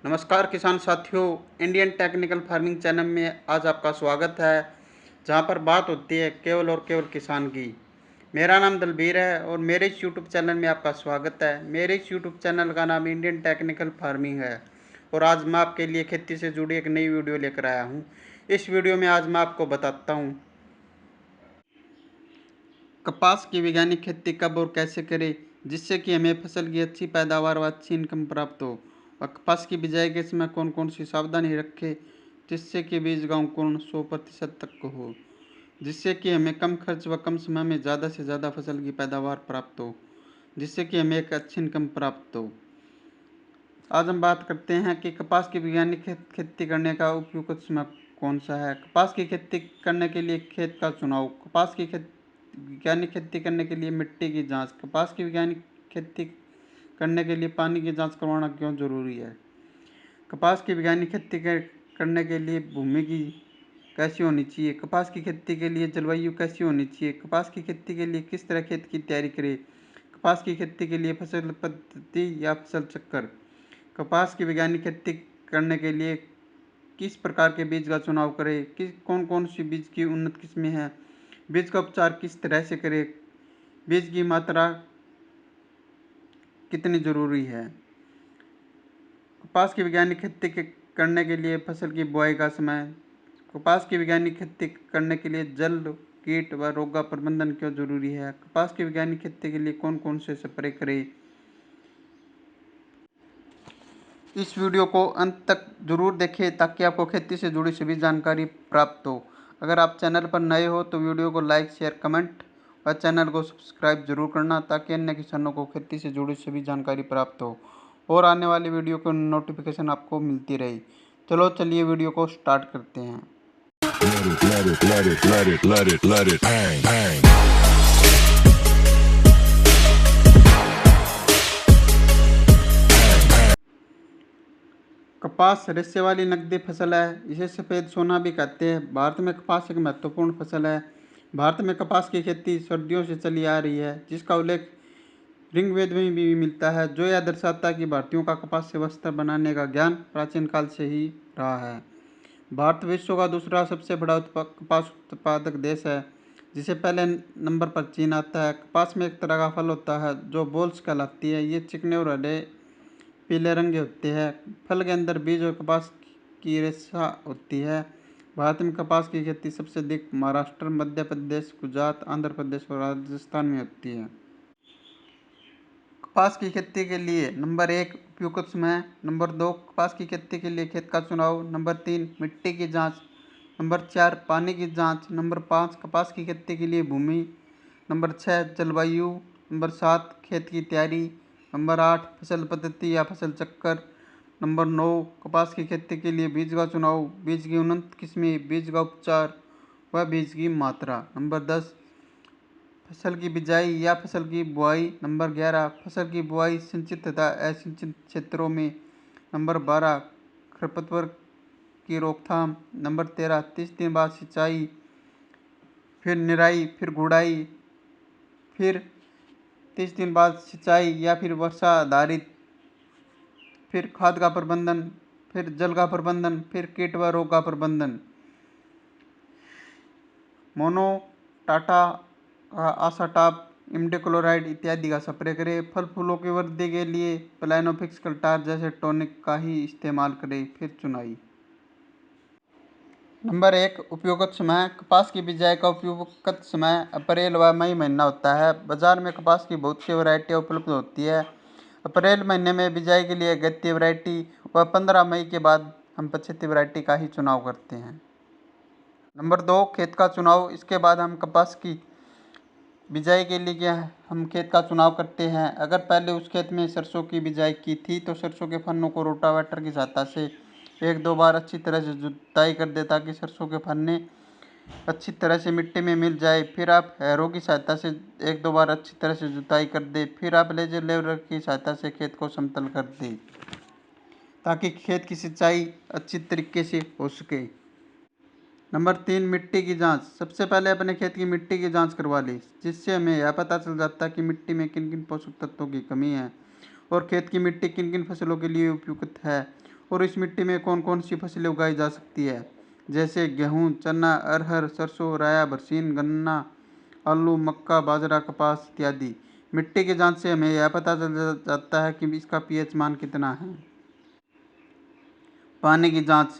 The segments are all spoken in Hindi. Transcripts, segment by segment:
नमस्कार किसान साथियों, इंडियन टेक्निकल फार्मिंग चैनल में आज आपका स्वागत है, जहां पर बात होती है केवल और केवल किसान की। मेरा नाम दलबीर है और मेरे इस यूट्यूब चैनल में आपका स्वागत है। मेरे इस यूट्यूब चैनल का नाम इंडियन टेक्निकल फार्मिंग है और आज मैं आपके लिए खेती से जुड़ी एक नई वीडियो लेकर आया हूं। इस वीडियो में आज मैं आपको बताता हूं कपास की वैज्ञानिक खेती कब और कैसे करें, जिससे कि हमें फसल की अच्छी पैदावार व अच्छी इनकम प्राप्त हो। और कपास की बिजाई के समय कौन कौन सी सावधानी रखें, जिससे कि बीज का अंकुरण 100% तक हो, जिससे कि हमें कम खर्च व कम समय में ज़्यादा से ज़्यादा फसल की पैदावार प्राप्त हो, जिससे कि हमें एक अच्छी इनकम प्राप्त हो। आज हम बात करते हैं कि कपास की वैज्ञानिक खेती करने का उपयुक्त समय कौन सा है। कपास की खेती करने के लिए खेत का चुनाव। कपास की वैज्ञानिक खेती करने के लिए मिट्टी की जांच। कपास की वैज्ञानिक खेती करने के लिए पानी की जांच करवाना क्यों जरूरी है। कपास की वैज्ञानिक खेती करने के लिए भूमि की कैसी होनी चाहिए। कपास की खेती के लिए जलवायु कैसी होनी चाहिए। कपास की खेती के लिए किस तरह खेत की तैयारी करें। कपास की खेती के लिए फसल पद्धति या फसल चक्कर। कपास की वैज्ञानिक खेती करने के लिए किस प्रकार के बीज का चुनाव करें। किस कौन कौन सी बीज की उन्नत किस्में हैं। बीज का उपचार किस तरह से करें। बीज की मात्रा कितनी ज़रूरी है। कपास की वैज्ञानिक खेती करने के लिए फसल की बुआई का समय। कपास की वैज्ञानिक खेती करने के लिए जल, कीट व रोग का प्रबंधन क्यों जरूरी है। कपास की वैज्ञानिक खेती के लिए कौन कौन से स्प्रे करें। इस वीडियो को अंत तक जरूर देखें ताकि आपको खेती से जुड़ी सभी जानकारी प्राप्त हो। अगर आप चैनल पर नए हो तो वीडियो को लाइक, शेयर, कमेंट और चैनल को सब्सक्राइब जरूर करना, ताकि अन्य किसानों को खेती से जुड़ी सभी जानकारी प्राप्त हो और आने वाली वीडियो को नोटिफिकेशन आपको मिलती रहे। चलिए वीडियो को स्टार्ट करते हैं। Let it bang, bang. कपास रेशे वाली नकदी फसल है। इसे सफ़ेद सोना भी कहते हैं। भारत में कपास एक महत्वपूर्ण फसल है। भारत में कपास की खेती सर्दियों से चली आ रही है, जिसका उल्लेख ऋग्वेद में भी मिलता है, जो यह दर्शाता है कि भारतीयों का कपास से वस्त्र बनाने का ज्ञान प्राचीन काल से ही रहा है। भारत विश्व का दूसरा सबसे बड़ा कपास उत्पादक देश है, जिसे पहले नंबर पर चीन आता है। कपास में एक तरह का फल होता है जो बोल्स कहलाती है। ये चिकने और हरे पीले रंग के होते हैं। फल के अंदर बीज और कपास की रेशा होती है। भारत में कपास की खेती सबसे अधिक महाराष्ट्र, मध्य प्रदेश, गुजरात, आंध्र प्रदेश और राजस्थान में होती है। कपास की खेती के लिए नंबर 1 उपयुक्त समय। नंबर 2 कपास की खेती के लिए खेत का चुनाव। नंबर 3 मिट्टी की जांच। नंबर 4 पानी की जांच। नंबर 5 कपास की खेती के लिए भूमि। नंबर 6 जलवायु। नंबर 7 खेत की तैयारी। नंबर 8 फसल पद्धति या फसल चक्कर। नंबर 9 कपास की खेती के लिए बीज का चुनाव, बीज की उन्नत किस्में, बीज का उपचार व बीज की मात्रा। नंबर 10 फसल की बिजाई या फसल की बुआई। नंबर 11 फसल की बुआई सिंचित तथा असिंचित क्षेत्रों में। नंबर 12 खरपतवार की रोकथाम। नंबर 13 30 दिन बाद सिंचाई, फिर निराई, फिर गुड़ाई, फिर 30 दिन बाद सिंचाई या फिर वर्षा आधारित, फिर खाद का प्रबंधन, फिर जल का प्रबंधन, फिर कीट व रोग का प्रबंधन। मोनो, टाटा, आसाटाप, इमिडाक्लोप्रिड इत्यादि का स्प्रे करें। फल फूलों की वृद्धि के लिए प्लानोफिक्स कल्टार जैसे टॉनिक का ही इस्तेमाल करें। फिर चुनाई। नंबर 1 उपयुक्त समय। कपास की बिजाई का उपयुक्त समय अप्रैल व मई महीना होता है। बाजार में कपास की बहुत सी वैरायटियाँ उपलब्ध होती है। अप्रैल महीने में बिजाई के लिए अगत्य वैरायटी व 15 मई के बाद हम पछेती वैरायटी का ही चुनाव करते हैं। नंबर 2 खेत का चुनाव। इसके बाद हम कपास की बिजाई के लिए हम खेत का चुनाव करते हैं। अगर पहले उस खेत में सरसों की बिजाई की थी तो सरसों के फन्नों को रोटावेटर की सहायता से 1-2 बार अच्छी तरह से जुताई कर दे, ताकि सरसों के फन्ने अच्छी तरह से मिट्टी में मिल जाए। फिर आप हैरो की सहायता से 1-2 बार अच्छी तरह से जुताई कर दे। फिर आप लेजर लेवलर की सहायता से खेत को समतल कर दें, ताकि खेत की सिंचाई अच्छी तरीके से हो सके। नंबर 3 मिट्टी की जांच। सबसे पहले अपने खेत की मिट्टी की जांच करवा ली, जिससे हमें यह पता चल जाता है कि मिट्टी में किन किन पोषक तत्वों की कमी है और खेत की मिट्टी किन किन फसलों के लिए उपयुक्त है और इस मिट्टी में कौन कौन सी फसलें उगाई जा सकती है, जैसे गेहूँ, चना, अरहर, सरसों, राया, बरसीन, गन्ना, आलू, मक्का, बाजरा, कपास इत्यादि। मिट्टी की जांच से हमें यह पता चल जाता है कि इसका पीएच मान कितना है। पानी की जांच।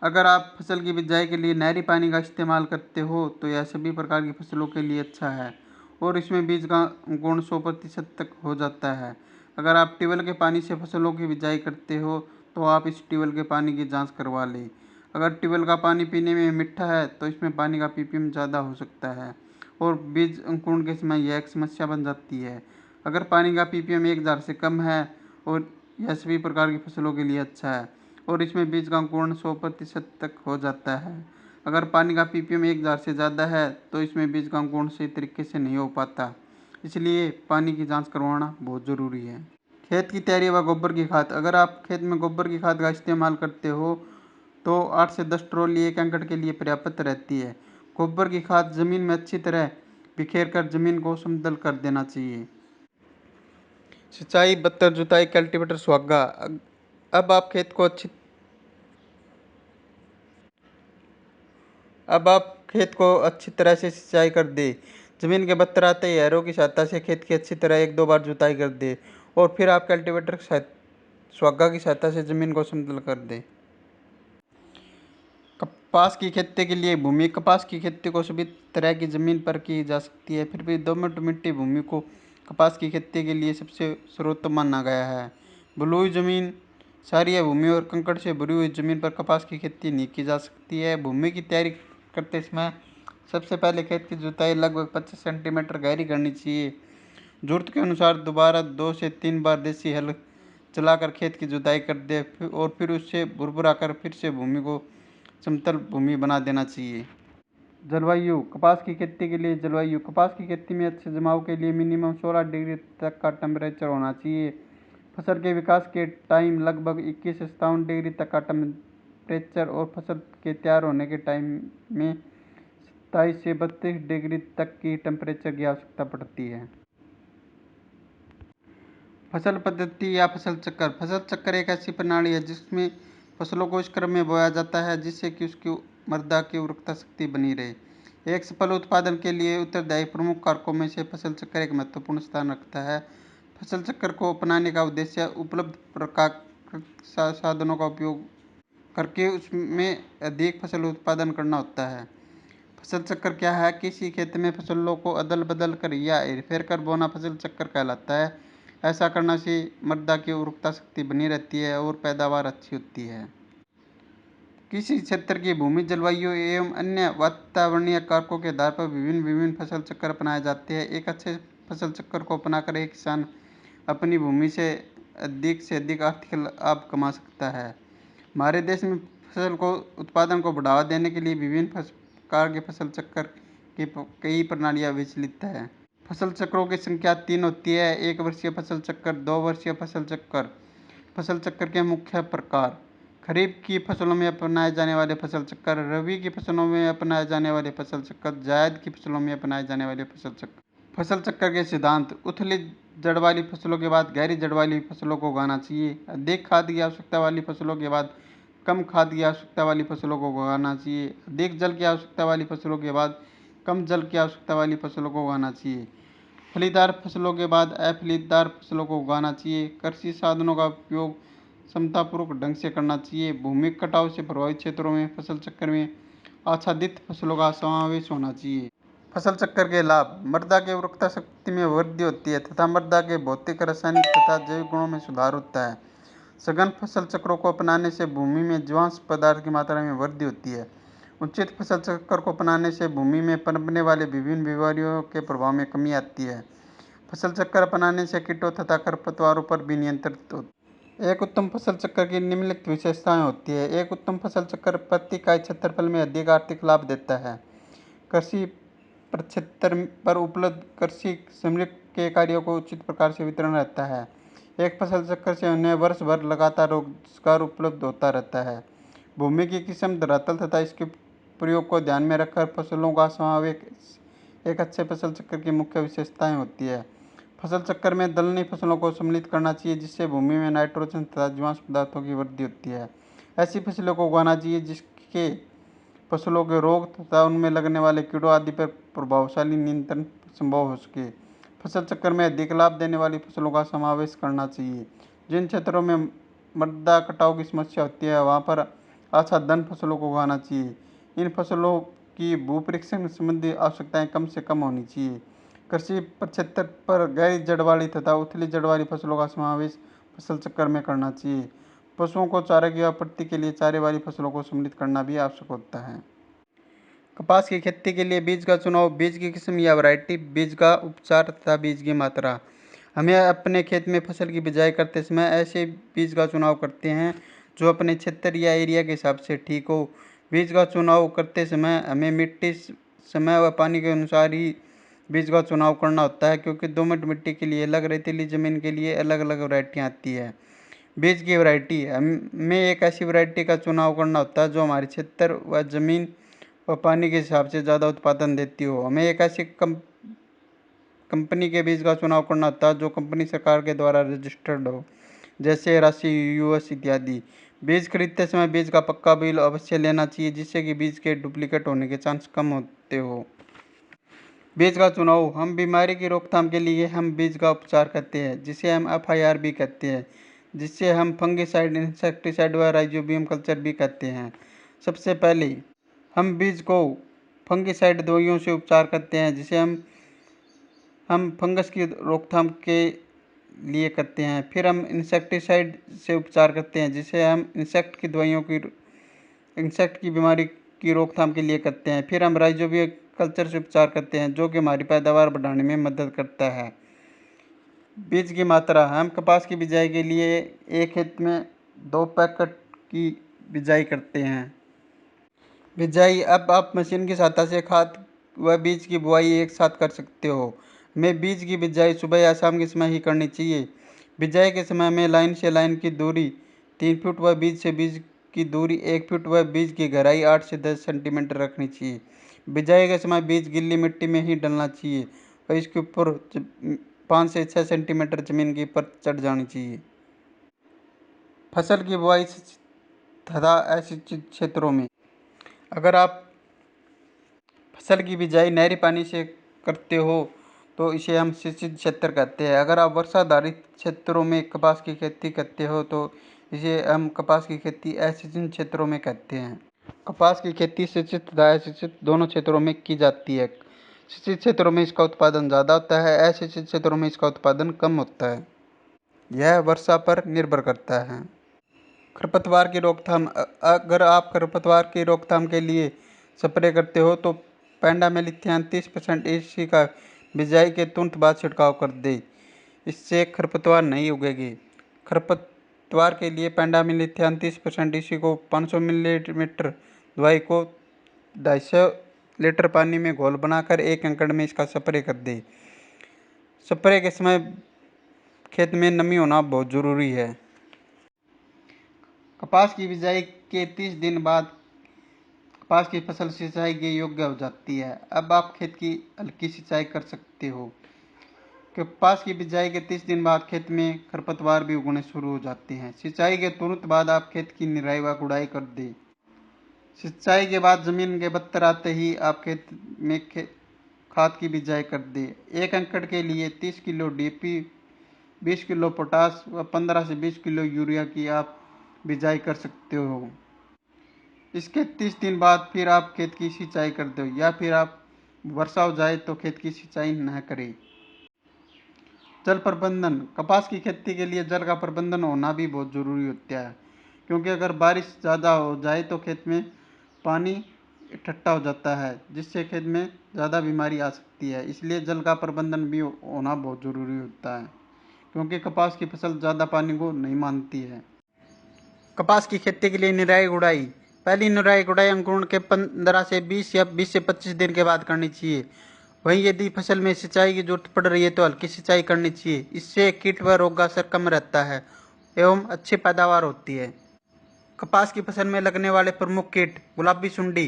अगर आप फसल की बिजाई के लिए नहरी पानी का इस्तेमाल करते हो तो यह सभी प्रकार की फसलों के लिए अच्छा है और इसमें बीज का गुण 100% तक हो जाता है। अगर आप ट्यूबवेल के पानी से फसलों की बिजाई करते हो तो आप इस ट्यूबवेल के पानी की जांच करवा लें। अगर ट्यूबवेल का पानी पीने में मीठा है तो इसमें पानी का पीपीएम ज़्यादा हो सकता है और बीज अंकुरण के समय यह एक समस्या बन जाती है। अगर पानी का पीपीएम 1000 से कम है और यह सभी प्रकार की फसलों के लिए अच्छा है और इसमें बीज का अंकुरण 100% तक हो जाता है। अगर पानी का पीपीएम 1000 से ज़्यादा है तो इसमें बीज का अंकुरण सही तरीके से नहीं हो पाता, इसलिए पानी की जांच करवाना बहुत ज़रूरी है। खेत की तैयारी व गोबर की खाद। अगर आप खेत में गोबर की खाद का इस्तेमाल करते हो तो 8 से 10 ट्रॉली 1 एकड़ के लिए पर्याप्त रहती है। गोबर की खाद जमीन में अच्छी तरह बिखेर कर जमीन को समतल कर देना चाहिए। सिंचाई, बत्तर, जुताई, कल्टीवेटर, सुहागा। अब आप खेत को अच्छी अब आप खेत को अच्छी तरह से सिंचाई कर दे। जमीन के बत्तर आते ही हैरों की सहायता से खेत की अच्छी तरह 1-2 बार जुताई कर दे और फिर आप कल्टीवेटर सुहागा की सहायता से जमीन को समतल कर दे। कपास की खेती के लिए भूमि। कपास की खेती को सभी तरह की जमीन पर की जा सकती है, फिर भी दोमट मिट्टी भूमि को कपास की खेती के लिए सबसे सर्वोत्तम माना गया है। बलुई जमीन, क्षारीय भूमि और कंकड़ से भरी हुई जमीन पर कपास की खेती नहीं की जा सकती है। भूमि की तैयारी करते समय सबसे पहले खेत की जुताई लगभग 25 सेंटीमीटर गहरी करनी चाहिए। जरूरत के अनुसार दोबारा 2 से 3 बार देसी हल चलाकर खेत की जुताई कर दे और फिर उससे भुरभुरा कर फिर से भूमि को समतल भूमि बना देना चाहिए। जलवायु। कपास की खेती के लिए जलवायु। कपास की खेती में अच्छे जमाव के लिए मिनिमम 16 डिग्री तक का टेम्परेचर होना चाहिए। फसल के विकास के टाइम लगभग 21 से 57 डिग्री तक का टेम्परेचर और फसल के तैयार होने के टाइम में 27 से 32 डिग्री तक की टेम्परेचर की आवश्यकता पड़ती है। फसल पद्धति या फसल चक्र। फसल चक्र एक ऐसी प्रणाली है जिसमें फसलों को इस क्रम में बोया जाता है जिससे कि उसकी मृदा की उर्वरकता शक्ति बनी रहे। एक सफल उत्पादन के लिए उत्तरदायी प्रमुख कारकों में से फसल चक्र एक महत्वपूर्ण स्थान रखता है। फसल चक्र को अपनाने का उद्देश्य उपलब्ध प्राकृतिक साधनों का उपयोग करके उसमें अधिक फसल उत्पादन करना होता है। फसल चक्र क्या है? किसी खेत में फसलों को अदल बदल कर या हेरफेर कर बोना फसल चक्र कहलाता है। ऐसा करने से मृदा की उर्वरकता शक्ति बनी रहती है और पैदावार अच्छी होती है। किसी क्षेत्र की भूमि, जलवायु एवं अन्य वातावरणीय कारकों के आधार पर विभिन्न फसल चक्र अपनाए जाते हैं। एक अच्छे फसल चक्र को अपनाकर एक किसान अपनी भूमि से अधिक आर्थिक लाभ कमा सकता है। हमारे देश में फसल को उत्पादन को बढ़ावा देने के लिए विभिन्न प्रकार के फसल चक्र की कई प्रणालियाँ विचलित है। फसल चक्रों की संख्या 3 होती है: 1 वर्षीय फसल चक्र, 2 वर्षीय फसल चक्र। फसल चक्र के मुख्य प्रकार: खरीफ की फसलों में अपनाए जाने वाले फसल चक्र, रबी की फसलों में अपनाए जाने वाले फसल चक्र, जायद की फसलों में अपनाए जाने वाले फसल चक्र। फसल चक्र के सिद्धांत: उथली जड़ वाली फसलों के बाद गहरी जड़ वाली फसलों को उगाना चाहिए। अधिक खाद की आवश्यकता वाली फसलों के बाद कम खाद की आवश्यकता वाली फसलों को उगाना चाहिए। अधिक जल की आवश्यकता वाली फसलों के बाद कम जल की आवश्यकता वाली फसलों को उगाना चाहिए। फलीदार फसलों के बाद अफलीदार फसलों को उगाना चाहिए। कृषि साधनों का उपयोग समतापूर्वक ढंग से करना चाहिए। भूमि कटाव से प्रभावित क्षेत्रों में फसल चक्र में आच्छादित फसलों का समावेश होना चाहिए। फसल चक्र के लाभ: मृदा की उर्वरकता शक्ति में वृद्धि होती है तथा मृदा के भौतिक, रासायनिक तथा जैविक गुणों में सुधार होता है। सघन फसल चक्रों को अपनाने से भूमि में जीवांश पदार्थ की मात्रा में वृद्धि होती है। उचित फसल चक्र को अपनाने से भूमि में पनपने वाले विभिन्न बीमारियों के प्रभाव में कमी आती है। फसल चक्र अपनाने से कीटों तथा खरपतवारों पर भी नियंत्रित होता है। एक उत्तम फसल चक्र की निम्नलिखित विशेषताएं होती है। एक उत्तम फसल चक्र प्रति इकाई क्षेत्रफल में अधिक आर्थिक लाभ देता है। कृषि प्रक्षेत्र पर उपलब्ध कृषि श्रमिक के कार्यों को उचित प्रकार से वितरण रहता है। एक फसल चक्र से उन्हें वर्ष भर लगातार रोजगार उपलब्ध होता रहता है। भूमि की किस्म, धरातल तथा इसके प्रयोग को ध्यान में रखकर फसलों का समावेश एक अच्छे फसल चक्र की मुख्य विशेषताएं होती है। फसल चक्र में दलहनी फसलों को सम्मिलित करना चाहिए, जिससे भूमि में नाइट्रोजन तथा जीवाश्म पदार्थों की वृद्धि होती है। ऐसी फसलों को उगाना चाहिए जिसके फसलों के रोग तथा उनमें लगने वाले कीड़ों आदि पर प्रभावशाली नियंत्रण संभव हो सके। फसल चक्र में अधिक लाभ देने वाली फसलों का समावेश करना चाहिए। जिन क्षेत्रों में मृदा कटाव की समस्या होती है वहाँ पर आच्छादन फसलों को उगाना चाहिए। इन फसलों की भूपरीक्षण संबंधी आवश्यकताएं कम से कम होनी चाहिए। कृषि प्रक्षेत्र पर गहरी जड़ वाली तथा उथली जड़ वाली फसलों का समावेश फसल चक्र में करना चाहिए। पशुओं को चारे की आपूर्ति के लिए चारे वाली फसलों को सम्मिलित करना भी आवश्यक होता है। कपास की खेती के लिए बीज का चुनाव, बीज की किस्म या वैरायटी, बीज का उपचार तथा बीज की मात्रा। हमें अपने खेत में फसल की बिजाई करते समय ऐसे बीज का चुनाव करते हैं जो अपने क्षेत्र या एरिया के हिसाब से ठीक हो। बीज का चुनाव करते समय हमें मिट्टी, समय व पानी के अनुसार ही बीज का चुनाव करना होता है, क्योंकि दोमट मिट्टी के लिए अलग, रेतीली ज़मीन के लिए अलग अलग वैरायटियाँ आती है। बीज की वैरायटी, हमें एक ऐसी वैरायटी का चुनाव करना होता है जो हमारे क्षेत्र व ज़मीन व पानी के हिसाब से ज़्यादा उत्पादन देती हो। हमें एक ऐसी कंपनी के बीज का चुनाव करना होता है जो कंपनी सरकार के द्वारा रजिस्टर्ड हो, जैसे राशि, यूएस इत्यादि। बीज खरीदते समय बीज का पक्का बिल अवश्य लेना चाहिए, जिससे कि बीज के डुप्लीकेट होने के चांस कम होते हो। बीज का चुनाव, हम बीमारी की रोकथाम के लिए हम बीज का उपचार करते हैं, जिसे हम FIR भी कहते हैं, जिससे हम फंगिसाइड, इंसेक्टिसाइड व राइजोबियम कल्चर भी कहते हैं। सबसे पहले हम बीज को फंगिसाइड दवाइयों से उपचार करते हैं, जिसे हम फंगस की रोकथाम के लिए करते हैं। फिर हम इंसेक्टिसाइड से उपचार करते हैं, जिसे हम इंसेक्ट की बीमारी की रोकथाम के लिए करते हैं। फिर हम राइजोबियम कल्चर से उपचार करते हैं, जो कि हमारी पैदावार बढ़ाने में मदद करता है। बीज की मात्रा, हम कपास की बिजाई के लिए एक खेत में 2 पैकेट की बिजाई करते हैं। बिजाई, अब आप मशीन की सहायता से खाद व बीज की बुआई एक साथ कर सकते हो। हमें बीज की बिजाई सुबह या शाम के समय ही करनी चाहिए। बिजाई के समय में लाइन से लाइन की दूरी 3 फुट व बीज से बीज की दूरी 1 फुट व बीज की गहराई 8 से 10 सेंटीमीटर रखनी चाहिए। बिजाई के समय बीज गिल्ली मिट्टी में ही डलना चाहिए और इसके ऊपर 5 से 6 सेंटीमीटर जमीन की परत चढ़ जानी चाहिए। फसल की बुआई तथा असिंचित क्षेत्रों में, अगर आप फसल की बिजाई नहरी पानी से करते हो तो इसे हम सिंचित क्षेत्र कहते हैं। अगर आप वर्षाधारित क्षेत्रों में कपास की खेती करते हो तो इसे हम कपास की खेती असिंचित क्षेत्रों में कहते हैं। कपास की खेती सिंचित तथा असिंचित दोनों क्षेत्रों में की जाती है। सिंचित क्षेत्रों में इसका उत्पादन ज़्यादा होता है, असिंचित क्षेत्रों में इसका उत्पादन कम होता है। यह वर्षा पर निर्भर करता है। खरपतवार की रोकथाम, अगर आप खरपतवार की रोकथाम के लिए स्प्रे करते हो तो पेंडामेलिथियान 30% EC का बिजाई के तुरंत बाद छिड़काव कर दे, इससे खरपतवार नहीं उगेगी। खरपतवार के लिए पेंडामेलिथियान 30% EC को 500 मिलीलीटर दवाई को 250 लीटर पानी में घोल बनाकर 1 एकड़ में इसका स्प्रे कर दे। स्प्रे के समय खेत में नमी होना बहुत ज़रूरी है। कपास की बिजाई के 30 दिन बाद कपास की फसल सिंचाई के योग्य हो जाती है। अब आप खेत की हल्की सिंचाई कर सकते हो। कपास की बिजाई के 30 दिन बाद खेत में खरपतवार भी उगने शुरू हो जाते हैं। सिंचाई के तुरंत बाद आप खेत की निराई व गुड़ाई कर दें। सिंचाई के बाद जमीन के बत्तर आते ही आप खेत में खाद की बिजाई कर दें। 1 एकड़ के लिए 30 किलो DAP, 20 किलो पोटास व 15 से 20 किलो यूरिया की आप बिजाई कर सकते हो। इसके 30 दिन बाद फिर आप खेत की सिंचाई कर दो, या फिर आप वर्षा हो जाए तो खेत की सिंचाई न करें। जल प्रबंधन, कपास की खेती के लिए जल का प्रबंधन होना भी बहुत ज़रूरी होता है, क्योंकि अगर बारिश ज़्यादा हो जाए तो खेत में पानी इकट्ठा हो जाता है, जिससे खेत में ज़्यादा बीमारी आ सकती है। इसलिए जल का प्रबंधन भी होना बहुत ज़रूरी होता है, क्योंकि कपास की फसल ज़्यादा पानी को नहीं मानती है। कपास की खेती के लिए निराई गुड़ाई, पहली निराई गुड़ाई अंकुरण के 15 से 20 या 20 से 25 दिन के बाद करनी चाहिए। वहीं यदि फसल में सिंचाई की जरूरत पड़ रही है तो हल्की सिंचाई करनी चाहिए। इससे कीट व रोग का असर कम रहता है एवं अच्छी पैदावार होती है। कपास की फसल में लगने वाले प्रमुख कीट, गुलाबी सुंडी।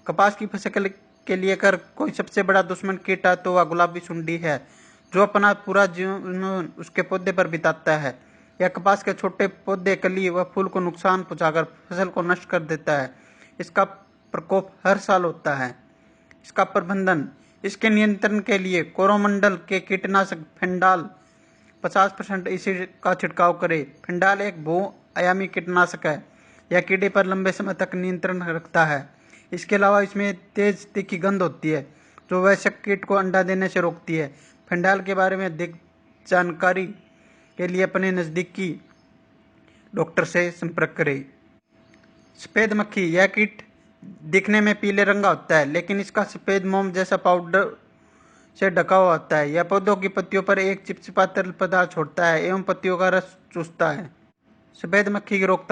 कपास की फसल के लिए अगर कोई सबसे बड़ा दुश्मन कीट है तो वह गुलाबी सुंडी है, जो अपना पूरा जीवन उसके पौधे पर बिताता है। यह कपास के छोटे पौधे, कली व फूल को नुकसान पहुंचाकर फसल को नष्ट कर देता है। इसका प्रकोप हर साल होता है। इसका प्रबंधन, इसके नियंत्रण के लिए कोरोमंडल के कीटनाशक फेंडाल 50% इसी का छिड़काव करें। फेंडाल एक बहुआयामी कीटनाशक है। यह कीड़े पर लंबे समय तक नियंत्रण रखता है। इसके अलावा इसमें तेज तीखी गंध होती है जो वयस्क कीट को अंडा देने से रोकती है। फेंडाल के बारे में अधिक जानकारी के लिए अपने नज़दीकी डॉक्टर से संपर्क करें। सफ़ेद मक्खी, यह कीट दिखने में पीले रंग का होता है, लेकिन इसका सफ़ेद मोम जैसा पाउडर से ढका हुआ होता है। यह पौधों की पत्तियों पर एक चिपचिपा तरल पदार्थ छोड़ता है एवं पत्तियों का रस चूसता है। सफ़ेद मक्खी की रोकथाम।